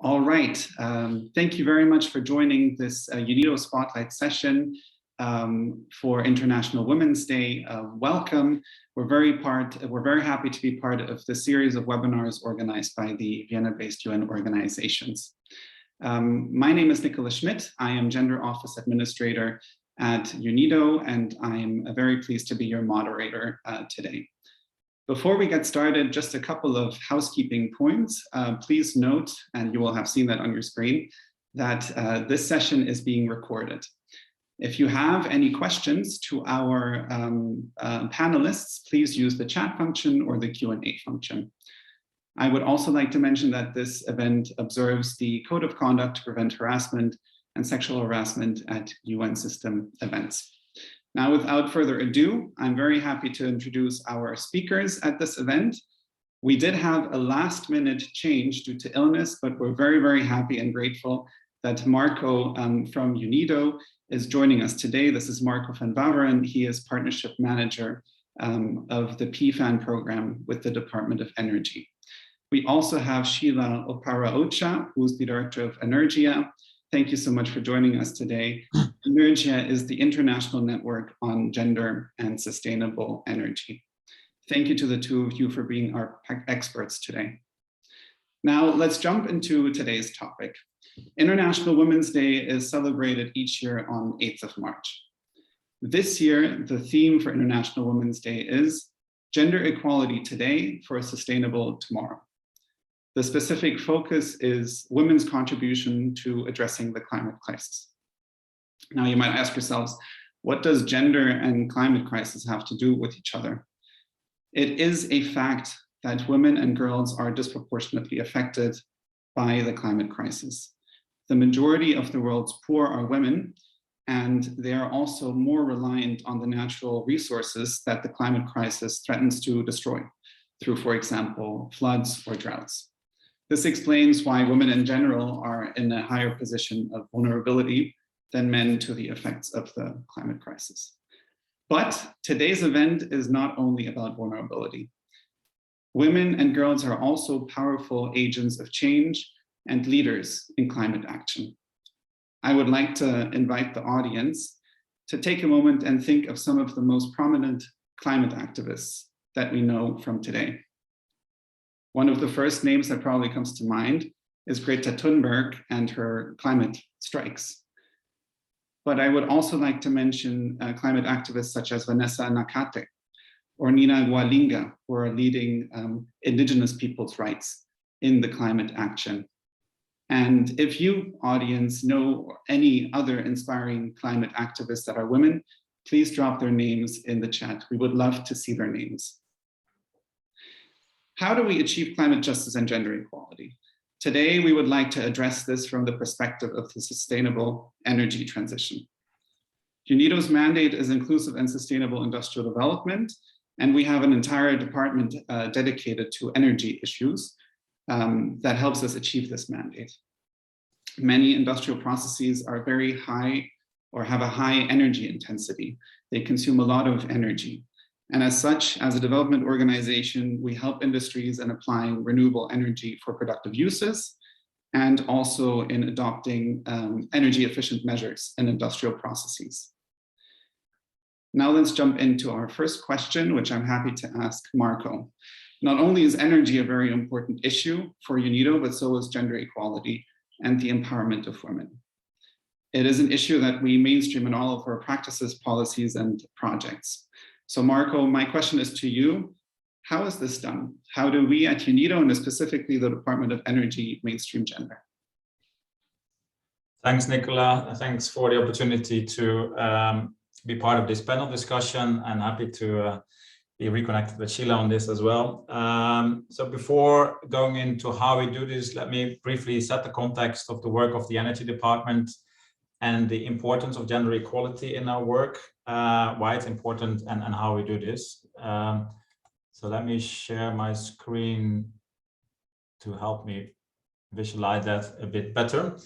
All right. Thank you very much for joining this UNIDO Spotlight session for International Women's Day. Welcome. We're very happy to be part of the series of webinars organized by the Vienna-based UN organizations. My name is Nicola Schmidt. I am Gender Office Administrator at UNIDO, and I'm very pleased to be your moderator today. Before we get started, just a couple of housekeeping points. Please note, and you will have seen that on your screen, that this session is being recorded. If you have any questions to our panelists, please use the chat function or the Q&A function. I would also like to mention that this event observes the Code of Conduct to Prevent Harassment and Sexual Harassment at UN System Events. Now, without further ado, I'm very happy to introduce our speakers at this event. We did have a last-minute change due to illness, but we're very, very happy and grateful that Marco from UNIDO is joining us today. This is Marco van Bauren. He is Partnership Manager of the PFAN program with the Department of Energy. We also have Sheila Opara-Ocha, who's the Director of Energia. Thank you so much for joining us today. Energia is the International Network on Gender and Sustainable Energy. Thank you to the two of you for being our experts today. Now let's jump into today's topic. International Women's Day is celebrated each year on 8th of March. This year, the theme for International Women's Day is Gender Equality Today for a Sustainable Tomorrow. The specific focus is women's contribution to addressing the climate crisis. Now you might ask yourselves, what does gender and climate crisis have to do with each other? It is a fact that women and girls are disproportionately affected by the climate crisis. The majority of the world's poor are women, and they are also more reliant on the natural resources that the climate crisis threatens to destroy through, for example, floods or droughts. This explains why women in general are in a higher position of vulnerability than men to the effects of the climate crisis. But today's event is not only about vulnerability. Women and girls are also powerful agents of change and leaders in climate action. I would like to invite the audience to take a moment and think of some of the most prominent climate activists that we know from today. One of the first names that probably comes to mind is Greta Thunberg and her climate strikes. But I would also like to mention climate activists such as Vanessa Nakate or Nina Gwalinga, who are leading indigenous people's rights in the climate action. And if you, audience, know any other inspiring climate activists that are women, please drop their names in the chat. We would love to see their names. How do we achieve climate justice and gender equality? Today, we would like to address this from the perspective of the sustainable energy transition. UNIDO's mandate is inclusive and sustainable industrial development, and we have an entire department dedicated to energy issues that helps us achieve this mandate. Many industrial processes are very high or have a high energy intensity. They consume a lot of energy. And as such, as a development organization, we help industries in applying renewable energy for productive uses and also in adopting energy efficient measures in industrial processes. Now let's jump into our first question, which I'm happy to ask Marco. Not only is energy a very important issue for UNIDO, but so is gender equality and the empowerment of women. It is an issue that we mainstream in all of our practices, policies, and projects. So Marco, my question is to you. How is this done? How do we at UNIDO, and specifically the Department of Energy, mainstream gender? Thanks, Nicola. Thanks for the opportunity to be part of this panel discussion, and happy to be reconnected with Sheila on this as well. So before going into how we do this, let me briefly set the context of the work of the Energy Department and the importance of gender equality in our work, why it's important and how we do this. So let me share my screen to help me visualize that a bit better.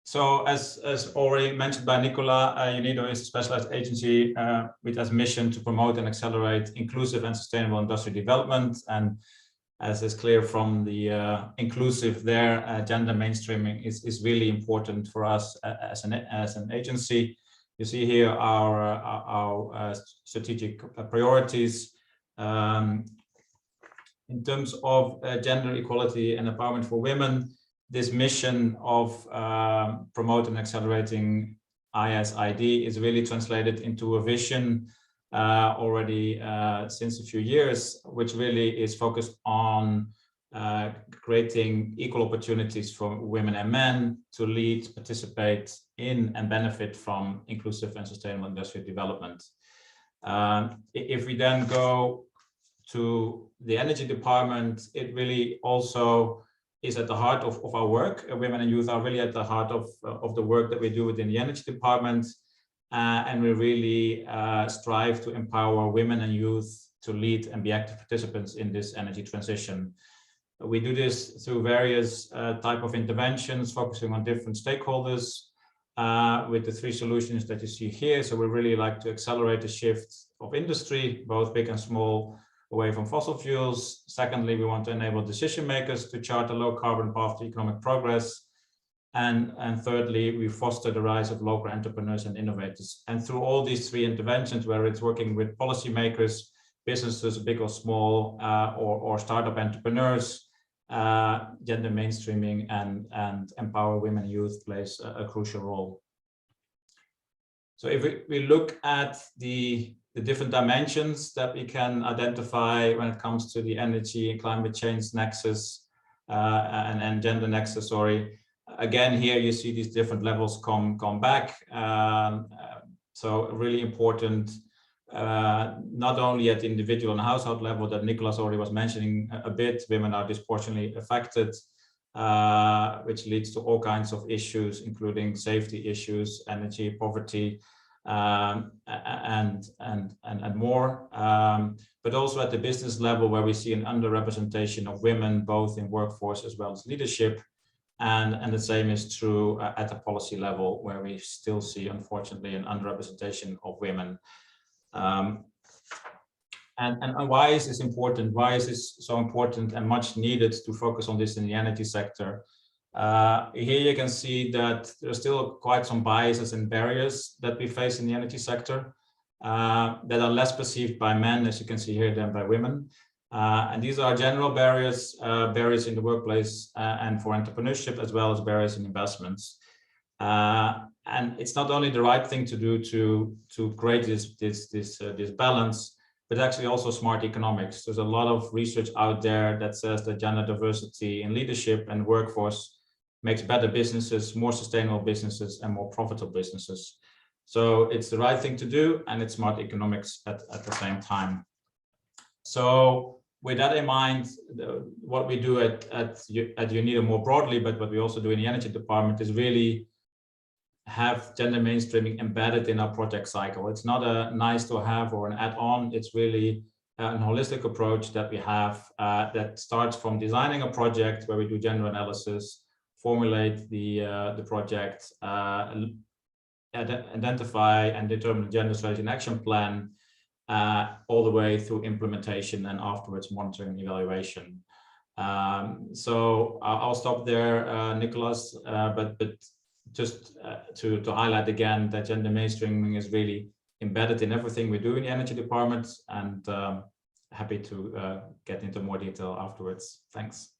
So as already mentioned by Nicola, UNIDO is a specialized agency which has a mission to promote and accelerate inclusive and sustainable industrial development. And as is clear from the inclusive there, gender mainstreaming is really important for us as an agency. You see here our strategic priorities. In terms of gender equality and empowerment for women, this mission of promoting and accelerating ISID is really translated into a vision already since a few years, which really is focused on creating equal opportunities for women and men to lead, participate in, and benefit from inclusive and sustainable industrial development. If we then go to the energy department, it really also is at the heart of our work. Women and youth are really at the heart of the work that we do within the energy department. And we really strive to empower women and youth to lead and be active participants in this energy transition. We do this through various type of interventions, focusing on different stakeholders with the 3 solutions that you see here. So we really like to accelerate the shift of industry, both big and small, away from fossil fuels. Secondly, we want to enable decision makers to chart a low carbon path to economic progress. And thirdly, we foster the rise of local entrepreneurs and innovators. And through all these 3 interventions, whether it's working with policymakers, businesses, big or small, or startup entrepreneurs, gender mainstreaming and empower women and youth plays a crucial role. So if we look at the different dimensions that we can identify when it comes to the energy and climate change nexus and gender nexus, sorry. Again, here you see these different levels come back. So really important, not only at the individual and household level that Nicola already was mentioning a bit, women are disproportionately affected, which leads to all kinds of issues, including safety issues, energy, poverty, and more. But also at the business level, where we see an underrepresentation of women, both in workforce as well as leadership. And the same is true at the policy level, where we still see, unfortunately, an underrepresentation of women. And why is this important? Why is this so important and much needed to focus on this in the energy sector? Here you can see that there's still quite some biases and barriers that we face in the energy sector that are less perceived by men, as you can see here, than by women. And these are general barriers, barriers in the workplace and for entrepreneurship, as well as barriers in investments. And it's not only the right thing to do to create this balance, but actually also smart economics. There's a lot of research out there that says that gender diversity in leadership and workforce makes better businesses, more sustainable businesses, and more profitable businesses. So it's the right thing to do, and it's smart economics at the same time. So with that in mind, what we do at UNIDO more broadly, but what we also do in the energy department, is really have gender mainstreaming embedded in our project cycle. It's not a nice to have or an add-on. It's really an holistic approach that we have that starts from designing a project where we do gender analysis, formulate the project, identify and determine the gender strategy and action plan, all the way through implementation and afterwards monitoring and evaluation. So I'll stop there, Nicholas, but just to highlight again that gender mainstreaming is really embedded in everything we do in the energy department, and happy to get into more detail afterwards. Thanks.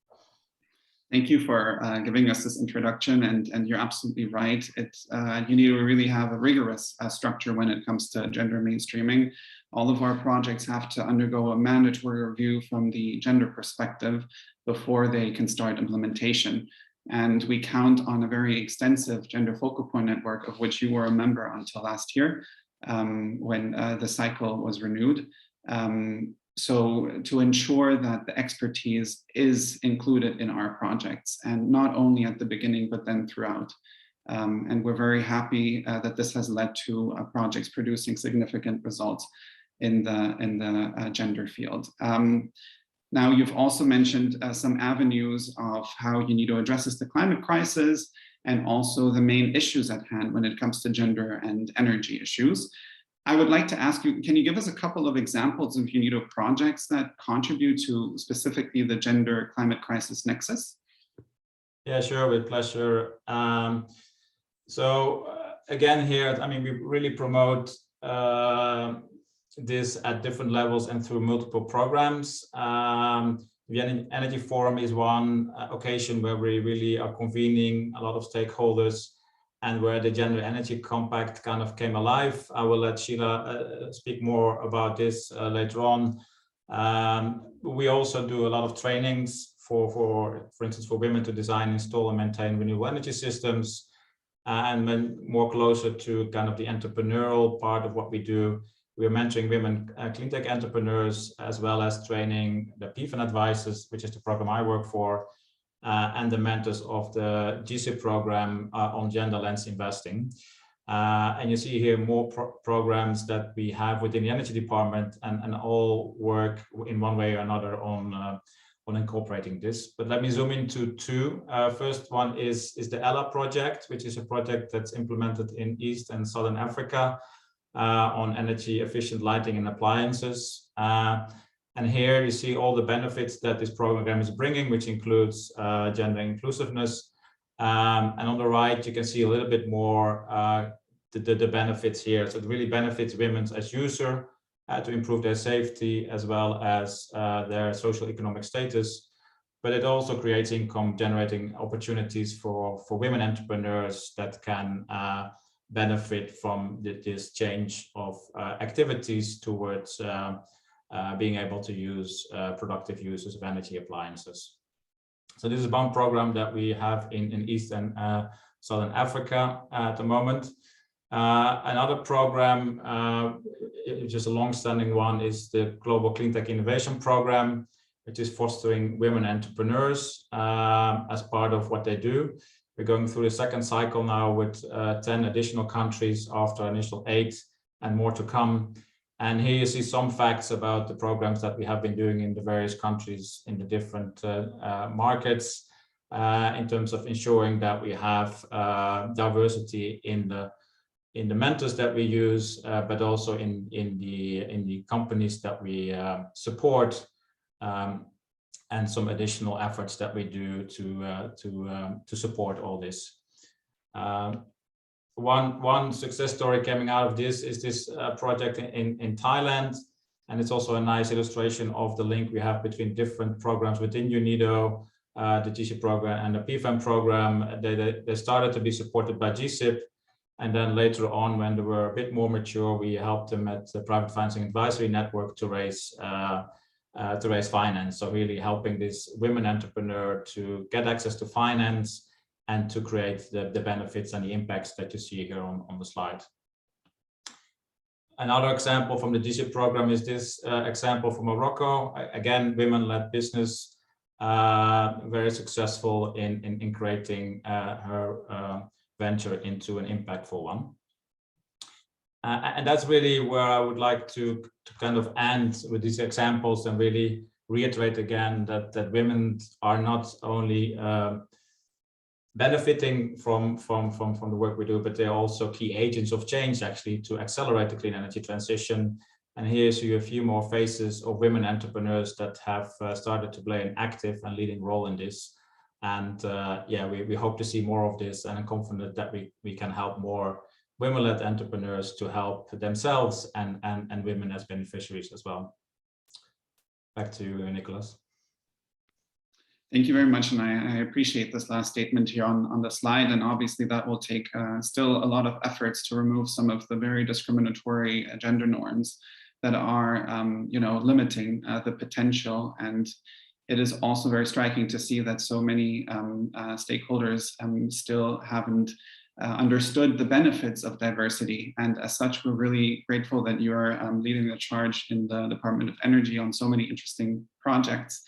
Thank you for giving us this introduction, and you're absolutely right. You need to really have a rigorous structure when it comes to gender mainstreaming. All of our projects have to undergo a mandatory review from the gender perspective before they can start implementation. And we count on a very extensive gender focal point network, of which you were a member until last year, when the cycle was renewed. So to ensure that the expertise is included in our projects, and not only at the beginning, but then throughout. And we're very happy that this has led to projects producing significant results in the gender field. Now, you've also mentioned some avenues of how UNIDO addresses the climate crisis and also the main issues at hand when it comes to gender and energy issues. I would like to ask you, can you give us a couple of examples of UNIDO projects that contribute to specifically the gender climate crisis nexus? Yeah, sure, with pleasure. Again, here, I mean, we really promote this at different levels and through multiple programs. The Energy Forum is one occasion where we really are convening a lot of stakeholders and where the Gender Energy Compact kind of came alive. I will let Sheila speak more about this later on. We also do a lot of trainings for instance, for women to design, install, and maintain renewable energy systems. And then more closer to kind of the entrepreneurial part of what we do, we are mentoring women cleantech entrepreneurs, as well as training the PFAN advisors, which is the program I work for, and the mentors of the GSIP program on gender lens investing. And you see here more programs that we have within the energy department, and all work in one way or another on incorporating this. But let me zoom into two. First one is the Ella project, which is a project that's implemented in East and Southern Africa on energy efficient lighting and appliances. And here you see all the benefits that this program is bringing, which includes gender inclusiveness. And on the right, you can see a little bit more the benefits here. So it really benefits women as user to improve their safety as well as their social economic status. But it also creates income generating opportunities for women entrepreneurs that can benefit from this change of activities towards being able to use productive uses of energy appliances. So this is one program that we have in East and Southern Africa at the moment. Another program, just a long-standing one, is the Global Cleantech Innovation Program, which is fostering women entrepreneurs as part of what they do. We're going through the second cycle now with 10 additional countries after initial 8 and more to come. And here you see some facts about the programs that we have been doing in the various countries in the different markets in terms of ensuring that we have diversity in the mentors that we use, but also in the companies that we support, and some additional efforts that we do to support all this. One success story coming out of this is this project in Thailand, and it's also a nice illustration of the link we have between different programs within UNIDO, the GSIP program and the PFAN program. They started to be supported by GSIP, and then later on, when they were a bit more mature, we helped them at the Private Financing Advisory Network to raise finance. So really helping this women entrepreneur to get access to finance and to create the benefits and the impacts that you see here on the slide. Another example from the GSIP program is this example from Morocco. Again, women-led business, very successful in creating her venture into an impactful one. And that's really where I would like to kind of end with these examples and really reiterate again that women are not only benefiting from the work we do, but they're also key agents of change actually to accelerate the clean energy transition. And here you see a few more faces of women entrepreneurs that have started to play an active and leading role in this. And yeah, we hope to see more of this, and I'm confident that we can help more women-led entrepreneurs to help themselves and women as beneficiaries as well. Back to you, Nicholas. Thank you very much, and I appreciate this last statement here on the slide, and obviously that will take still a lot of efforts to remove some of the very discriminatory gender norms that are limiting the potential. And it is also very striking to see that so many stakeholders still haven't understood the benefits of diversity. And as such, we're really grateful that you're leading the charge in the Department of Energy on so many interesting projects.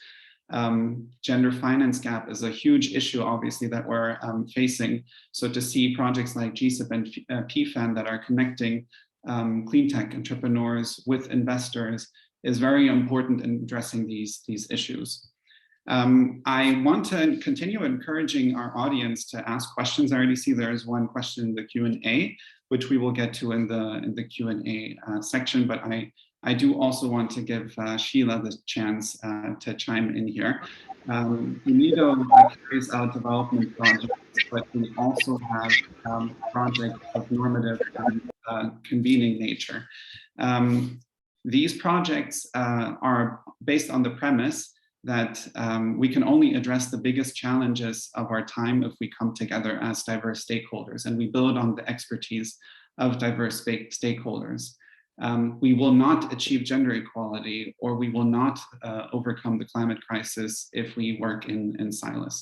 Gender finance gap is a huge issue, obviously, that we're facing. So to see projects like GSIP and PFAN that are connecting clean tech entrepreneurs with investors is very important in addressing these issues. I want to continue encouraging our audience to ask questions. I already see there's one question in the Q&A, which we will get to in the Q&A section. But I do also want to give Sheila the chance to chime in here. UNIDO carries out development projects, but we also have projects of normative and convening nature. These projects are based on the premise that we can only address the biggest challenges of our time if we come together as diverse stakeholders, and we build on the expertise of diverse stakeholders. We will not achieve gender equality, or we will not overcome the climate crisis if we work in silos.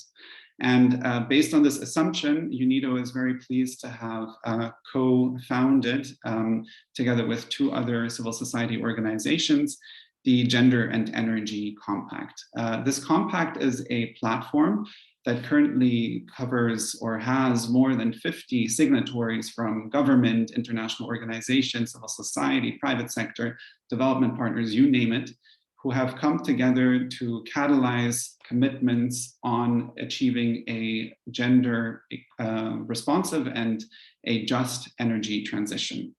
And based on this assumption, UNIDO is very pleased to have co-founded, together with 2 other civil society organizations, the Gender and Energy Compact. This compact is a platform that currently covers or has more than 50 signatories from government, international organizations, civil society, private sector, development partners, you name it, who have come together to catalyze commitments on achieving a gender responsive and a just energy transition.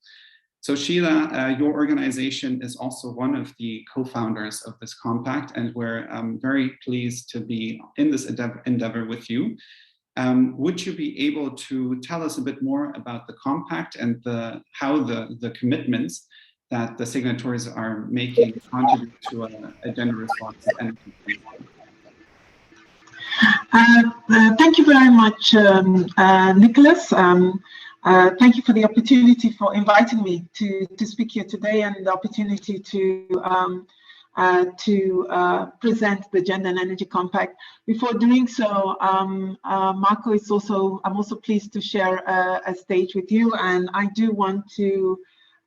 So Sheila, your organization is also one of the co-founders of this compact, and we're very pleased to be in this endeavor with you. Would you be able to tell us a bit more about the compact and how the commitments that the signatories are making contribute to a gender responsive energy transition? Thank you very much, Nicholas. Thank you for the opportunity for inviting me to speak here today, and the opportunity to present the Gender and Energy Compact. Before doing so, Marco, I'm also pleased to share a stage with you, and I do want to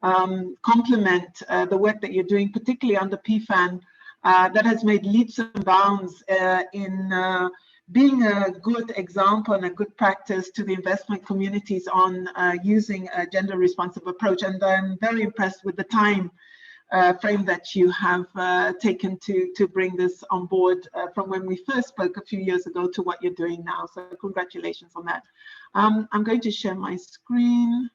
compliment the work that you're doing, particularly under PFAN, that has made leaps and bounds in being a good example and a good practice to the investment communities on using a gender responsive approach. And I'm very impressed with the time frame that you have taken to bring this on board from when we first spoke a few years ago to what you're doing now. So congratulations on that. I'm going to share my screen.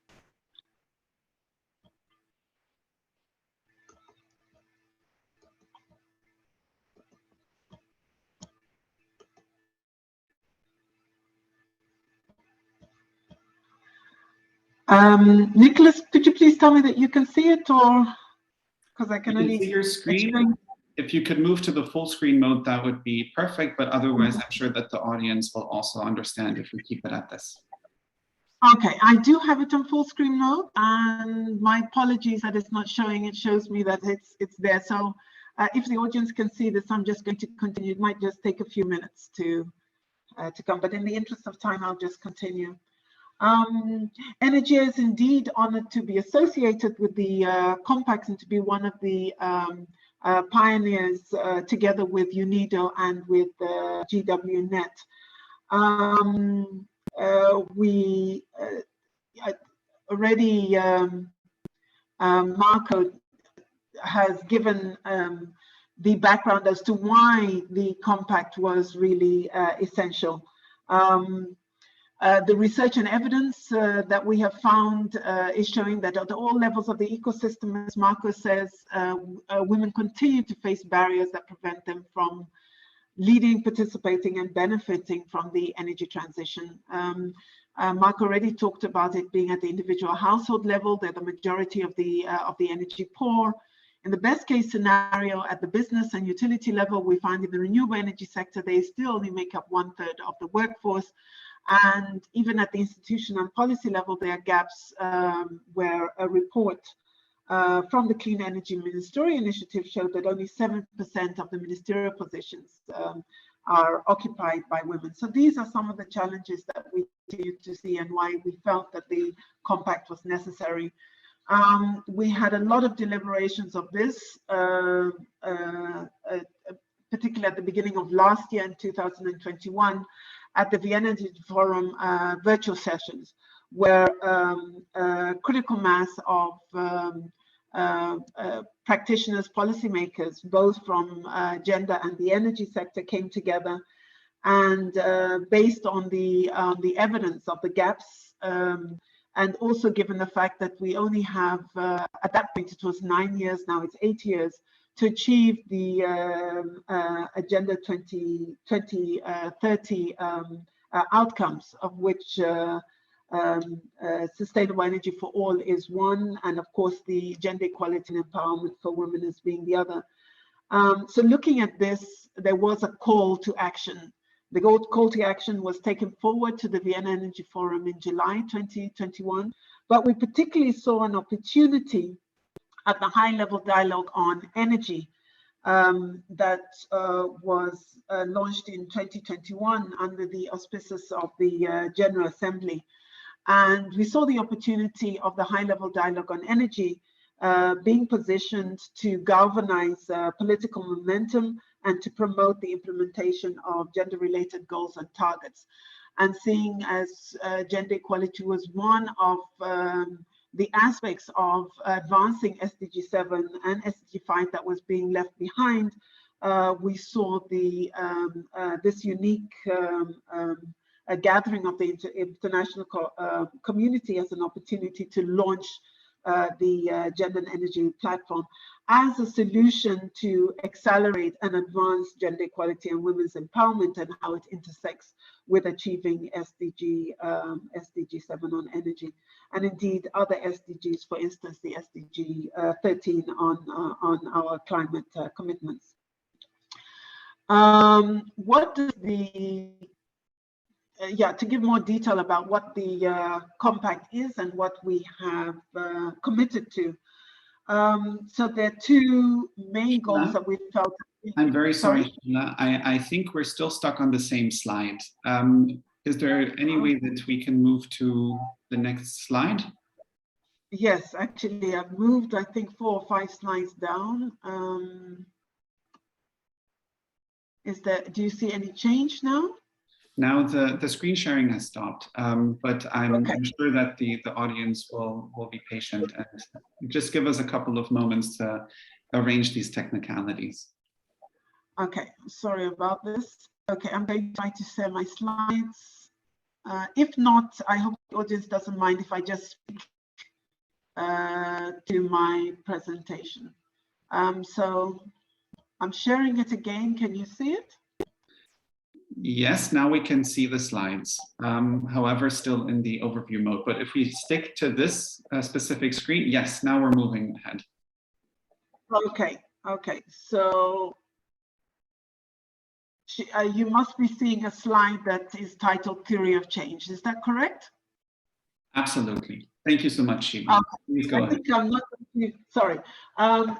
Nicholas, could you please tell me that you can see it, or because I can only see your screen? If you could move to the full screen mode, that would be perfect, but otherwise I'm sure that the audience will also understand if we keep it at this. Okay, I do have it on full screen mode, and my apologies that it's not showing. It shows me that it's there. So if the audience can see this, I'm just going to continue. It might just take a few minutes to come, but in the interest of time, I'll just continue. Energy is indeed honored to be associated with the compacts and to be one of the pioneers together with UNIDO and with GWNet. We already, Marco has given the background as to why the compact was really essential. The research and evidence that we have found is showing that at all levels of the ecosystem, as Marco says, women continue to face barriers that prevent them from leading, participating, and benefiting from the energy transition. Marco already talked about it being at the individual household level. They're the majority of the energy poor. In the best case scenario, at the business and utility level, we find in the renewable energy sector, they still only make up 1/3 of the workforce. And even at the institutional and policy level, there are gaps where a report from the Clean Energy Ministerial Initiative showed that only 7% of the ministerial positions are occupied by women. So these are some of the challenges that we continue to see and why we felt that the compact was necessary. We had a lot of deliberations of this, particularly at the beginning of last year in 2021, at the Vienna Forum virtual sessions, where a critical mass of practitioners, policymakers, both from gender and the energy sector, came together, and based on the evidence of the gaps And also given the fact that we only have, at that point it was 9 years, now it's 8 years, to achieve the Agenda 2030 outcomes, of which sustainable energy for all is one, and of course the gender equality and empowerment for women as being the other. So looking at this, there was a call to action. The call to action was taken forward to the Vienna Energy Forum in July 2021, but we particularly saw an opportunity at the high-level dialogue on energy that was launched in 2021 under the auspices of the General Assembly. And we saw the opportunity of the high-level dialogue on energy being positioned to galvanize political momentum and to promote the implementation of gender-related goals and targets. And seeing as gender equality was one of the aspects of advancing SDG 7 and SDG 5 that was being left behind, we saw the this unique gathering of the international community as an opportunity to launch the Gender and Energy Platform as a solution to accelerate and advance gender equality and women's empowerment, and how it intersects with achieving SDG 7 on energy, and indeed other SDGs, for instance, the SDG 13 on our climate commitments. What does the to give more detail about what the compact is and what we have committed to. So there are two main goals that we felt. I'm very sorry, Sheila. I think we're still stuck on the same slide. Is there any way that we can move to the next slide? Yes, actually, I've moved, I think, 4 or 5 slides down. Do you see any change now? Now the screen sharing has stopped, but I'm sure that the audience will be patient and just give us a couple of moments to arrange these technicalities. Okay, sorry about this. Okay, I'm going to try to share my slides. If not, I hope the audience doesn't mind if I just speak to my presentation. So I'm sharing it again. Can you see it? Yes, now we can see the slides, however, still in the overview mode. But if we stick to this specific screen, yes, now we're moving ahead. Okay, so you must be seeing a slide that is titled Theory of Change. Is that correct? Absolutely. Thank you so much, Sheila. Please go ahead. I'm not going to, sorry.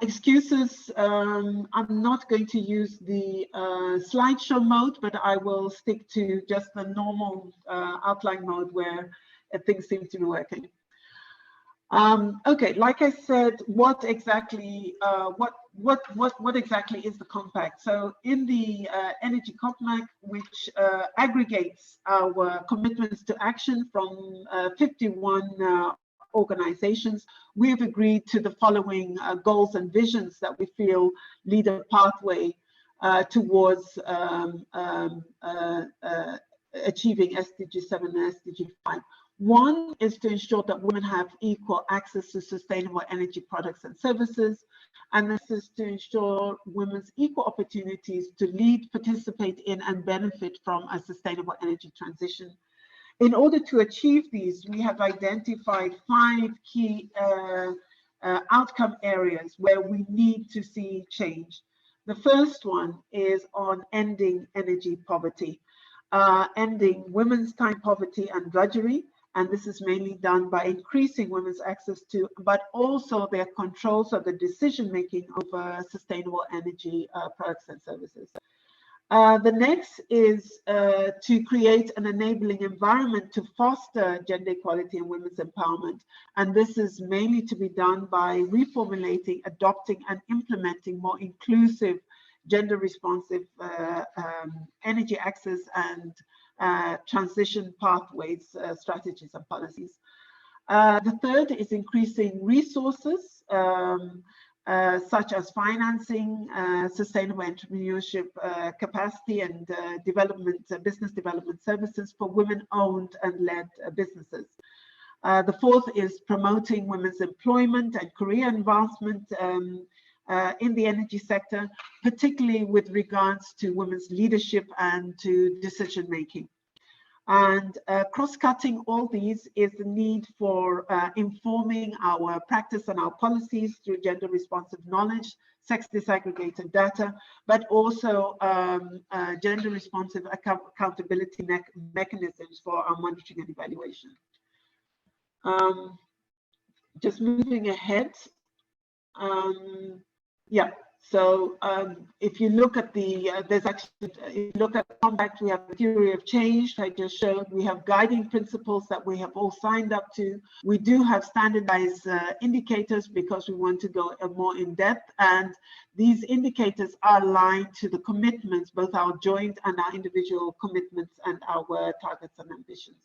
Excuses. I'm not going to use the slideshow mode, but I will stick to just the normal outline mode where things seem to be working. Okay, like I said, what exactly is the compact? So in the Energy Compact, which aggregates our commitments to action from 51 organizations, we have agreed to the following goals and visions that we feel lead a pathway towards achieving SDG 7 and SDG 5. One is to ensure that women have equal access to sustainable energy products and services. And this is to ensure women's equal opportunities to lead, participate in, and benefit from a sustainable energy transition. In order to achieve these, we have identified 5 key outcome areas where we need to see change. The first one is on ending energy poverty, ending women's time poverty and drudgery. And this is mainly done by increasing women's access to, but also their controls of the decision-making of sustainable energy products and services. The next is to create an enabling environment to foster gender equality and women's empowerment. And this is mainly to be done by reformulating, adopting, and implementing more inclusive, gender-responsive energy access and transition pathways, strategies, and policies. The third is increasing resources, such as financing, sustainable entrepreneurship capacity, and development, business development services for women-owned and led businesses. The fourth is promoting women's employment and career advancement in the energy sector, particularly with regards to women's leadership and to decision making. And cross-cutting all these is the need for informing our practice and our policies through gender-responsive knowledge, sex disaggregated data, but also gender-responsive accountability mechanisms for our monitoring and evaluation. Just moving ahead. Yeah. So if you look at the, there's actually, if you look at the compact, we have the theory of change I just showed. We have guiding principles that we have all signed up to. We do have standardized indicators because we want to go more in depth. And these indicators are aligned to the commitments, both our joint and our individual commitments and our targets and ambitions.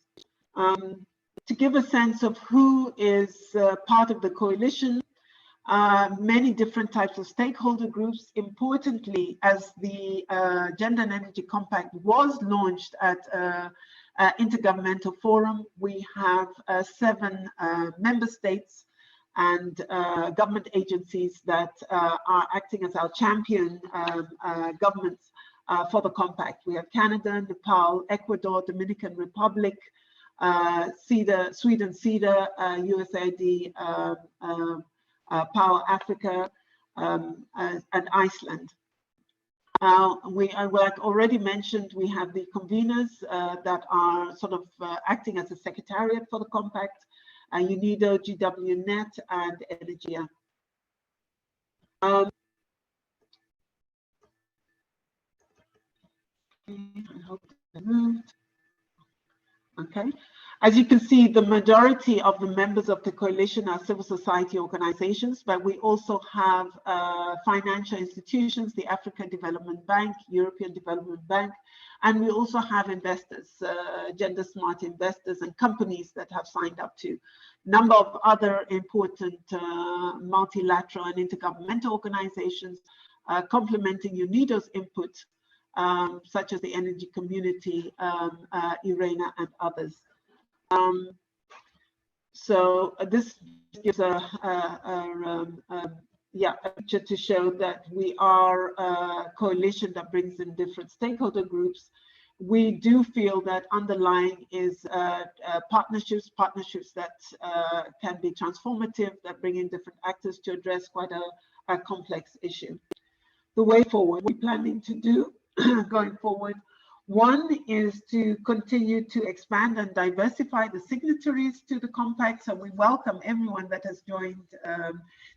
To give a sense of who is part of the coalition, many different types of stakeholder groups. Importantly, as the Gender and Energy Compact was launched at Intergovernmental Forum, we have 7 member states and government agencies that are acting as our champion governments for the compact. We have Canada, Nepal, Ecuador, Dominican Republic, Sweden, CEDA, USAID, Power Africa, and Iceland. Like already mentioned, we have the conveners that are sort of acting as a secretariat for the compact, UNIDO, GWNet, and Energia. I hope that moved. Okay. As you can see, the majority of the members of the coalition are civil society organizations, but we also have financial institutions, the African Development Bank, European Development Bank, and we also have investors, gender smart investors and companies that have signed up to. Number of other important multilateral and intergovernmental organizations complementing UNIDO's input, such as the Energy Community, IRENA, and others. So this gives a picture to show that we are a coalition that brings in different stakeholder groups. We do feel that underlying is partnerships that can be transformative, that bring in different actors to address quite a complex issue. The way forward, we're planning to do going forward. One is to continue to expand and diversify the signatories to the compact. So we welcome everyone that has joined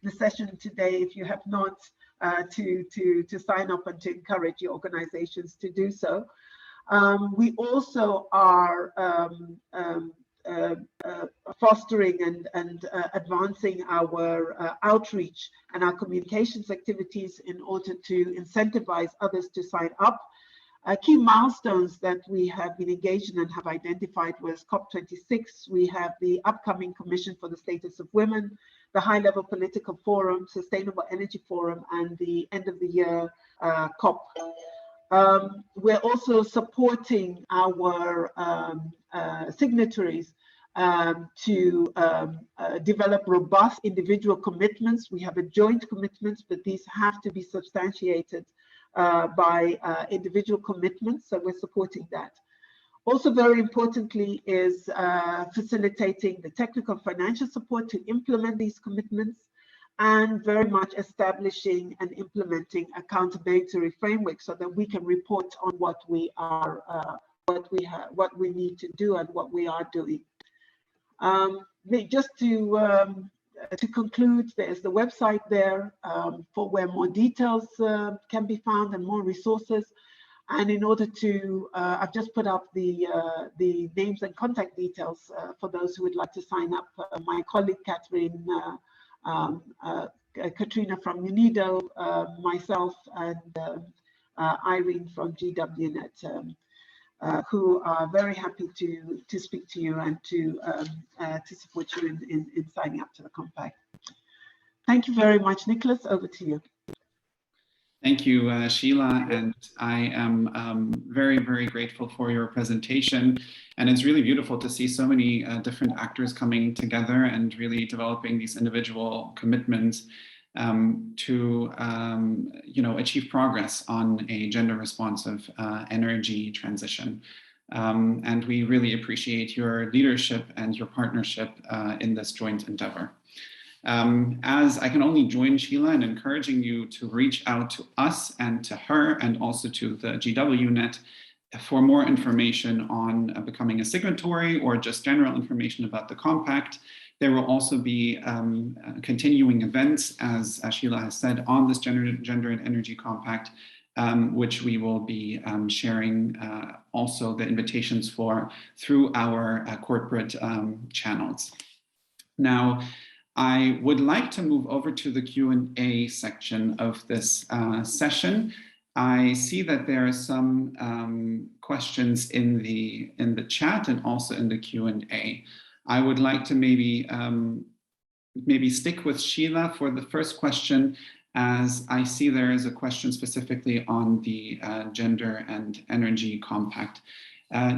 the session today. If you have not, to sign up and to encourage your organizations to do so. We also are fostering and advancing our outreach and our communications activities in order to incentivize others to sign up. Key milestones that we have been engaged in and have identified was COP26. We have the upcoming Commission for the Status of Women, the High-Level Political Forum, Sustainable Energy Forum, and the end of the year COP. We're also supporting our signatories to develop robust individual commitments. We have a joint commitments, but these have to be substantiated by individual commitments, so we're supporting that. Also very importantly is facilitating the technical and financial support to implement these commitments, and very much establishing and implementing accountability frameworks so that we can report on what we are, what we need to do and what we are doing. Just to conclude, there's the website there for where more details can be found and more resources. And in order to, I've just put up the names and contact details for those who would like to sign up. My colleague Katrina from UNIDO, myself, and Irene from GWNet, who are very happy to speak to you and to support you in signing up to the compact. Thank you very much, Nicholas. Over to you. Thank you, Sheila, and I am very, very grateful for your presentation. And it's really beautiful to see so many different actors coming together and really developing these individual commitments to achieve progress on a gender responsive energy transition. And we really appreciate your leadership and your partnership in this joint endeavor. As I can only join Sheila in encouraging you to reach out to us and to her and also to the GWNet for more information on becoming a signatory or just general information about the compact. There will also be continuing events, as Sheila has said, on this gender and energy compact, which we will be sharing also the invitations for through our corporate channels. Now, I would like to move over to the Q&A section of this session. I see that there are some questions in the chat and also in the Q&A. I would like to maybe stick with Sheila for the first question, as I see there is a question specifically on the gender and energy compact.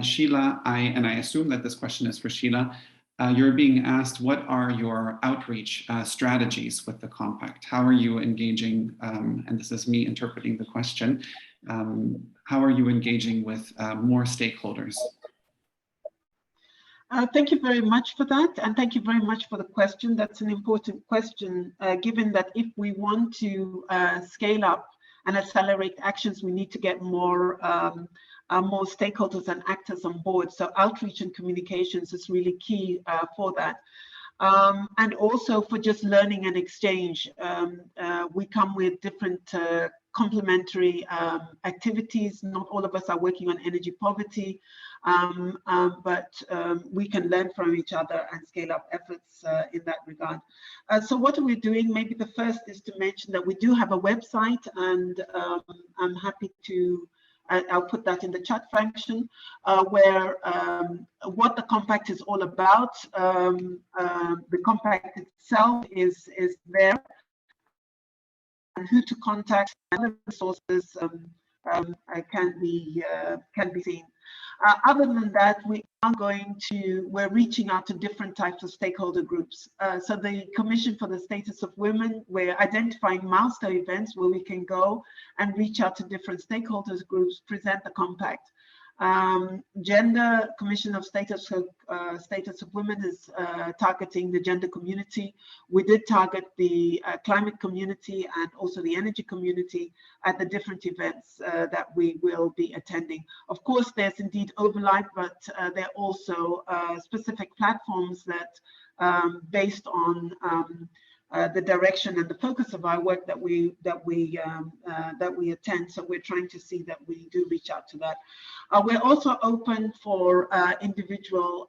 Sheila, I assume that this question is for Sheila. You're being asked, what are your outreach strategies with the compact? How are you engaging, and this is me interpreting the question, how are you engaging with more stakeholders? Thank you very much for that, and thank you very much for the question. That's an important question, given that if we want to scale up and accelerate actions, we need to get more stakeholders and actors on board. So outreach and communications is really key for that. And also for just learning and exchange. We come with different complementary activities. Not all of us are working on energy poverty, but we can learn from each other and scale up efforts in that regard. So what are we doing? Maybe the first is to mention that we do have a website, and I'm happy to I'll put that in the chat function, where what the compact is all about. The compact itself is there, and who to contact, and other resources can be seen. Other than that, we're reaching out to different types of stakeholder groups. So the Commission for the Status of Women, we're identifying milestone events where we can go and reach out to different stakeholders groups, present the compact. Gender Commission of Status of Women is targeting the gender community. We did target the climate community and also the energy community at the different events that we will be attending. Of course, there's indeed overlap, but there are also specific platforms that, based on the direction and the focus of our work, that we attend. So we're trying to see that we do reach out to that. We're also open for individual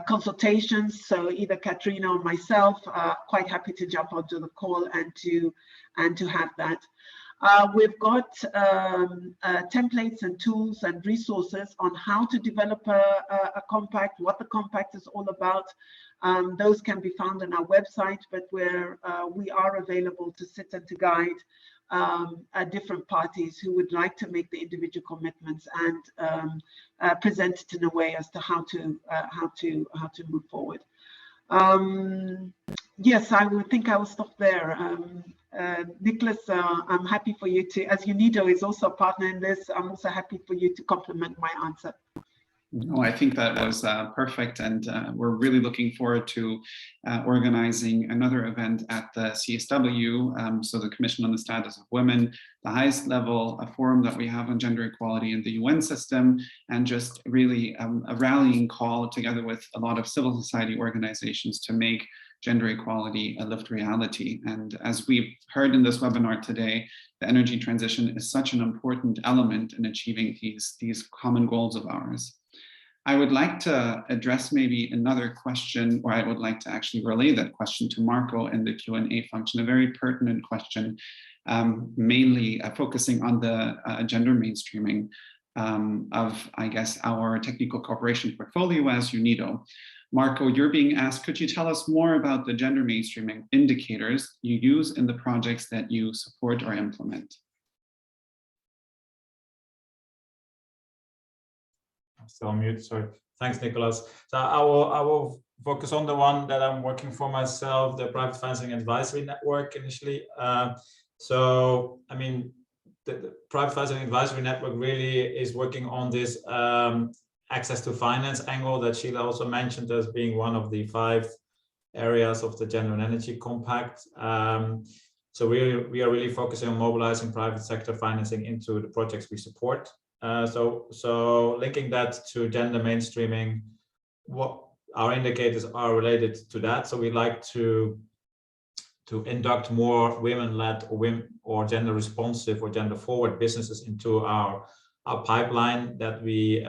consultations. So either Katrina or myself are quite happy to jump onto the call and to have that. We've got templates and tools and resources on how to develop a compact, what the compact is all about. Those can be found on our website, but we are available to sit and to guide different parties who would like to make the individual commitments and present it in a way as to how to move forward. Yes, I would think I will stop there. Nicholas, I'm happy for you to, as UNIDO is also a partner in this, I'm also happy for you to complement my answer. No, I think that was perfect, and we're really looking forward to organizing another event at the CSW, so the Commission on the Status of Women, the highest level forum that we have on gender equality in the UN system, and just really a rallying call together with a lot of civil society organizations to make gender equality a lived reality. And as we've heard in this webinar today, the energy transition is such an important element in achieving these common goals of ours. I would like to address maybe another question, or I would like to actually relay that question to Marco in the Q&A function, a very pertinent question, mainly focusing on the gender mainstreaming of, I guess, our technical cooperation portfolio as UNIDO. Marco, you're being asked, could you tell us more about the gender mainstreaming indicators you use in the projects that you support or implement? I'm still on mute, sorry. Thanks, Nicholas. So I will focus on the one that I'm working for myself, the Private Financing Advisory Network initially. So, I mean, the Private Financing Advisory Network really is working on this access to finance angle that Sheila also mentioned as being one of the 5 areas of the Gender and Energy Compact. So we are really focusing on mobilizing private sector financing into the projects we support. So linking that to gender mainstreaming, what our indicators are related to that. So we like to induct more women-led or gender responsive or gender forward businesses into our pipeline that we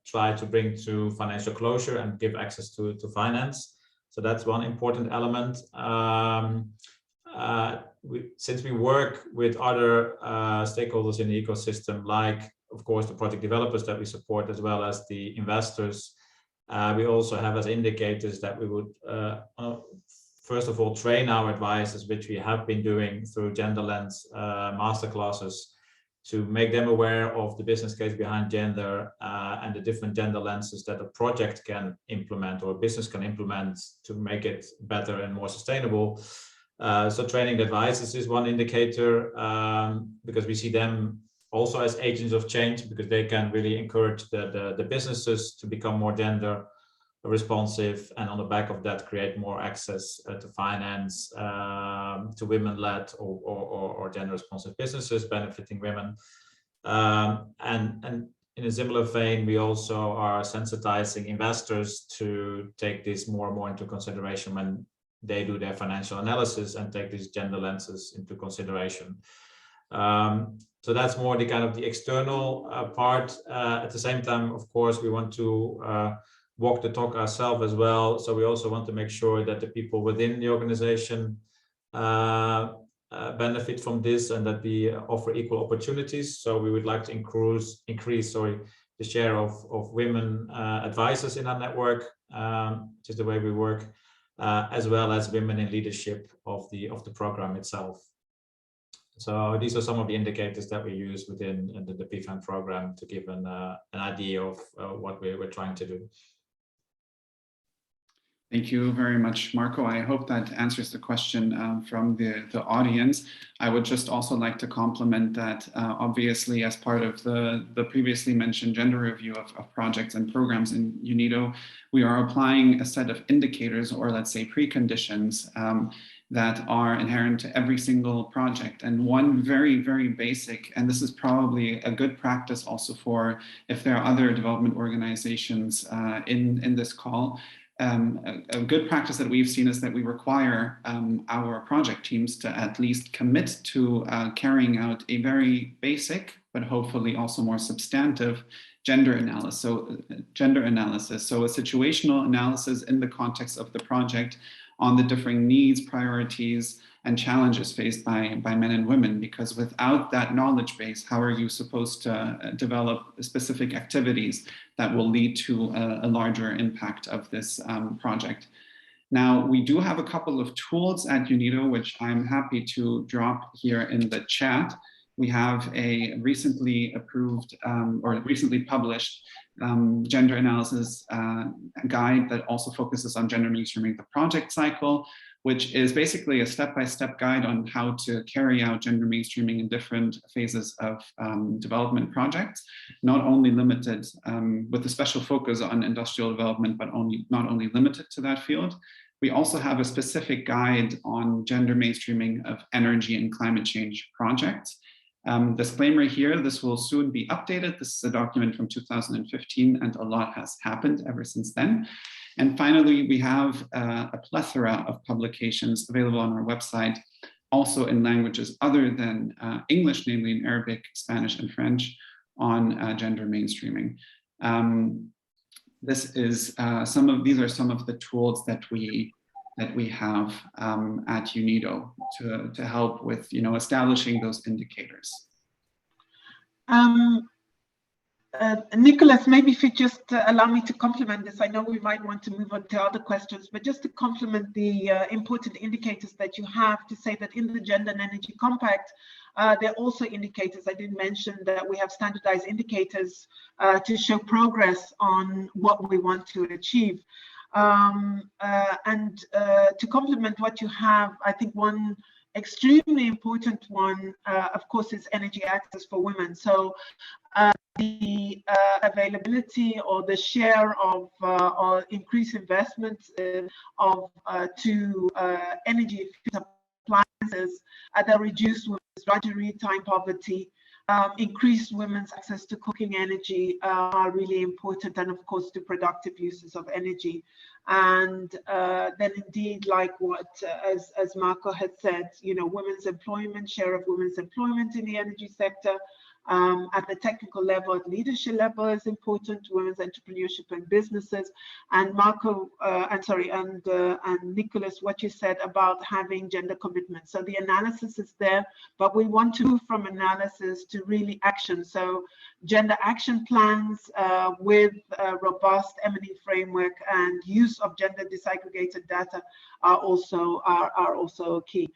try to bring to financial closure and give access to finance. So that's one important element. Since we work with other stakeholders in the ecosystem, like of course the project developers that we support, as well as the investors, we also have as indicators that we would first of all train our advisors, which we have been doing through gender lens masterclasses, to make them aware of the business case behind gender and the different gender lenses that a project can implement or a business can implement to make it better and more sustainable. So training the advisors is one indicator, because we see them also as agents of change, because they can really encourage the businesses to become more gender responsive, and on the back of that create more access to finance, to women-led or gender responsive businesses benefiting women. And in a similar vein, we also are sensitizing investors to take this more and more into consideration when they do their financial analysis and take these gender lenses into consideration. So that's more the kind of the external part. At the same time, of course, we want to walk the talk ourselves as well. So we also want to make sure that the people within the organization benefit from this, and that we offer equal opportunities. So we would like to increase the share of women advisors in our network, which is the way we work, as well as women in leadership of the program itself. So these are some of the indicators that we use within the PFAN program to give an idea of what we're trying to do. Thank you very much, Marco. I hope that answers the question from the audience. I would just also like to complement that obviously, as part of the previously mentioned gender review of projects and programs in UNIDO, we are applying a set of indicators, or let's say preconditions, that are inherent to every single project. And one very, very basic, and this is probably a good practice also for if there are other development organizations in this call, a good practice that we've seen is that we require our project teams to at least commit to carrying out a very basic, but hopefully also more substantive gender analysis. So a situational analysis in the context of the project on the differing needs, priorities, and challenges faced by men and women, because without that knowledge base, how are you supposed to develop specific activities that will lead to a larger impact of this project? Now, we do have a couple of tools at UNIDO, which I'm happy to drop here in the chat. We have a recently approved or recently published gender analysis guide that also focuses on gender mainstreaming the project cycle, which is basically a step-by-step guide on how to carry out gender mainstreaming in different phases of development projects, not only limited with a special focus on industrial development, but not only limited to that field. We also have a specific guide on gender mainstreaming of energy and climate change projects. Disclaimer here, this will soon be updated. This is a document from 2015, and a lot has happened ever since then. And finally, we have a plethora of publications available on our website, also in languages other than English, namely in Arabic, Spanish, and French, on gender mainstreaming. These are some of the tools that we have at UNIDO to help with, Nicholas, maybe if you just allow me to complement this, I know we might want to move on to other questions, but just to complement the important indicators that you have, to say that in the Gender and Energy Compact, there are also indicators. I did mention that we have standardized indicators to show progress on what we want to achieve. To complement what you have, I think one extremely important one, of course, is energy access for women. So the availability or the share of or increased investment to energy efficient appliances that reduce women's drudgery, time poverty, increase women's access to cooking energy are really important, and of course to productive uses of energy. And then indeed, like what as Marco had said, you know, women's employment, share of women's employment in the energy sector at the technical level, at leadership level is important, women's entrepreneurship and businesses. And Marco, and Nicholas, what you said about having gender commitment. So the analysis is there, but we want to move from analysis to really action. So gender action plans with a robust M&E framework and use of gender disaggregated data are also key.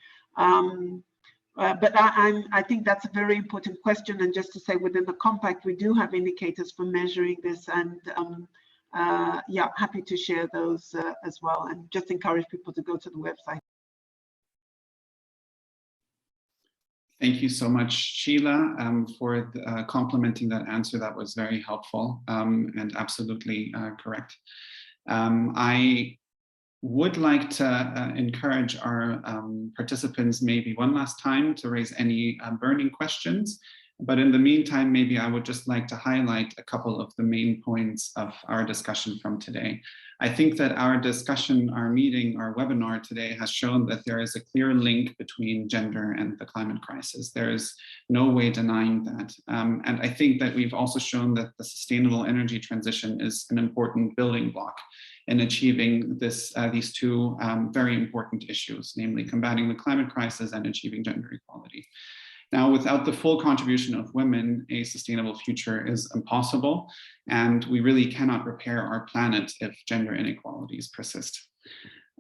But I think that's a very important question. And just to say, within the compact, we do have indicators for measuring this, and yeah, happy to share those as well, and just encourage people to go to the website. Thank you so much, Sheila, for complementing that answer. That was very helpful and absolutely correct. I would like to encourage our participants maybe one last time to raise any burning questions. But in the meantime, maybe I would just like to highlight a couple of the main points of our discussion from today. I think that our discussion, our meeting, our webinar today has shown that there is a clear link between gender and the climate crisis. There is no way denying that. And I think that we've also shown that the sustainable energy transition is an important building block in achieving this, these two very important issues, namely combating the climate crisis and achieving gender equality. Now, without the full contribution of women, a sustainable future is impossible, and we really cannot repair our planet if gender inequalities persist.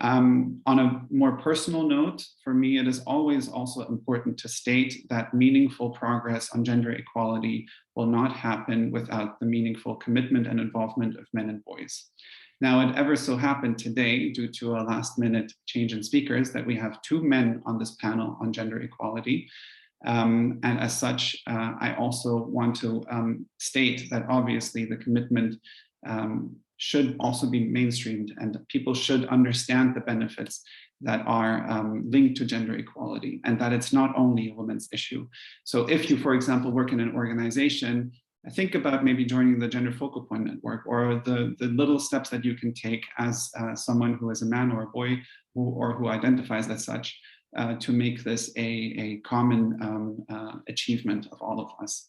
On a more personal note, for me, it is always also important to state that meaningful progress on gender equality will not happen without the meaningful commitment and involvement of men and boys. Now, it ever so happened today, due to a last-minute change in speakers, that we have two men on this panel on gender equality. And as such, I also want to state that obviously the commitment should also be mainstreamed, and people should understand the benefits that are linked to gender equality, and that it's not only a women's issue. So if you, for example, work in an organization, think about maybe joining the Gender Focal Point Network, or the little steps that you can take as someone who is a man or a boy who identifies as such, to make this a common achievement of all of us.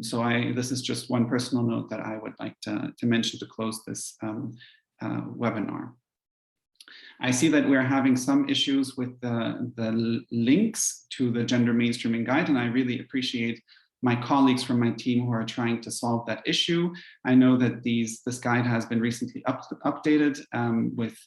So this is just one personal note that I would like to mention to close this webinar. I see that we're having some issues with the links to the Gender Mainstreaming Guide, and I really appreciate my colleagues from my team who are trying to solve that issue. I know that this guide has been recently updated with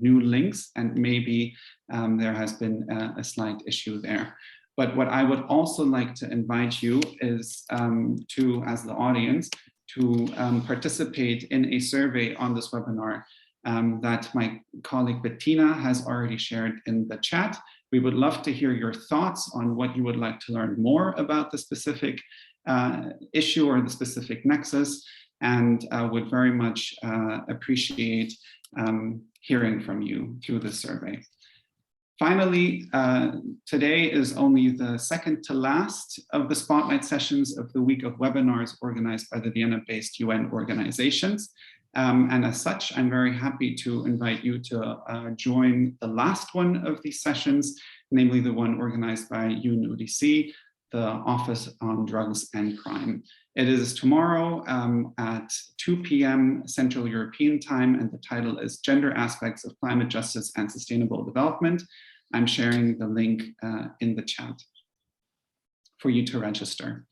new links, and maybe there has been a slight issue there. But what I would also like to invite you is as the audience, to participate in a survey on this webinar that my colleague Bettina has already shared in the chat. We would love to hear your thoughts on what you would like to learn more about the specific issue or the specific nexus, and would very much appreciate hearing from you through the survey. Finally, today is only the second to last of the spotlight sessions of the week of webinars organized by the Vienna-based UN organizations. And as such, I'm very happy to invite you to join the last one of these sessions, namely the one organized by UNIDO, the Office on Drugs and Crime. It is tomorrow at 2 p.m. Central European Time, and the title is Gender Aspects of Climate Justice and Sustainable Development. I'm sharing the link in the chat for you to register.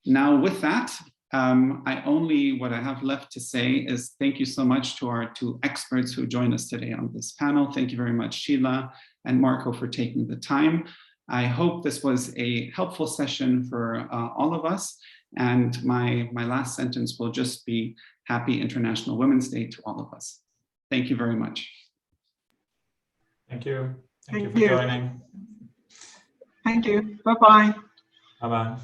Now with that, what I have left to say is thank you so much to our two experts who joined us today on this panel. Thank you very much, Sheila and Marco, for taking the time. I hope this was a helpful session for all of us. And my last sentence will just be Happy International Women's Day to all of us. Thank you very much. Thank you. Thank you for joining. Thank you. Bye-bye. Bye-bye.